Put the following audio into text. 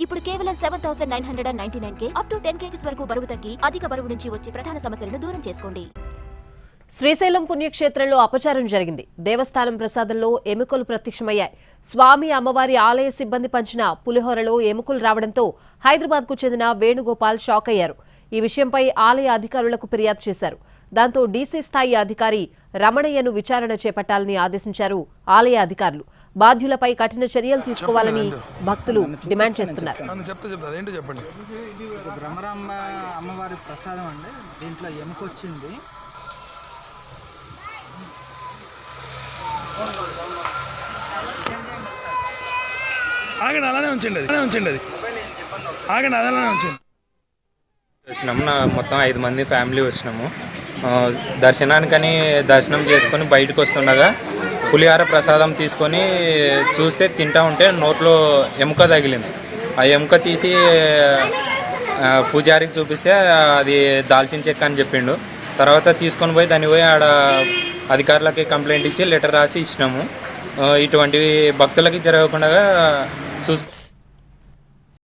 ఇప్పుడు కేవలం 7,999 up to 10 kgs వరకు బరువు తగ్గి అధిక బరువు నుంచి వచ్చే ప్రధాన సమస్యలను దూరం చేసుకోండి. శ్రీశైలం పుణ్యక్షేత్రంలో అపచారం జరిగింది. దేవస్థానం ప్రసాదంలో ఎముకలు ప్రత్యక్షమయ్యాయి. స్వామి అమ్మవారి ఆలయ సిబ్బంది పంచిన పులిహోరలో ఎముకలు రావడంతో హైదరాబాద్కు చెందిన వేణుగోపాల్ షాక్ అయ్యారు. ఈ విషయంపై ఆలయ అధికారులకు ఫిర్యాదు చేశారు. దాంతో డీసీ స్థాయి అధికారి రమణయ్యను విచారణ చేపట్టాలని ఆదేశించారు ఆలయ అధికారులు. బాధ్యులపై కఠిన చర్యలు తీసుకోవాలని భక్తులు డిమాండ్ చేస్తున్నారు. బ్రహ్మరాంబ అమ్మవారి ప్రసాదం అండి, దీంట్లో ఎముకొచ్చింది. ఆగండి, అలానే ఉంచండి, ఆగండి, అలానే ఉంచండి. వచ్చినాము, మొత్తం 5 మంది ఫ్యామిలీ వచ్చినాము. దర్శనానికని దర్శనం చేసుకొని బయటకు వస్తుండగా పులిహార ప్రసాదం తీసుకొని చూస్తే తింటా ఉంటే నోట్లో ఎముక తగిలింది. ఆ ఎముక తీసి పూజారికి చూపిస్తే అది దాల్చిన చెక్క అని చెప్పిండు. తర్వాత తీసుకొని పోయి దాన్ని పోయి ఆడ అధికారులకి కంప్లైంట్ ఇచ్చి లెటర్ రాసి ఇచ్చినాము. ఇటువంటివి భక్తులకి జరగకుండా చూసుకో.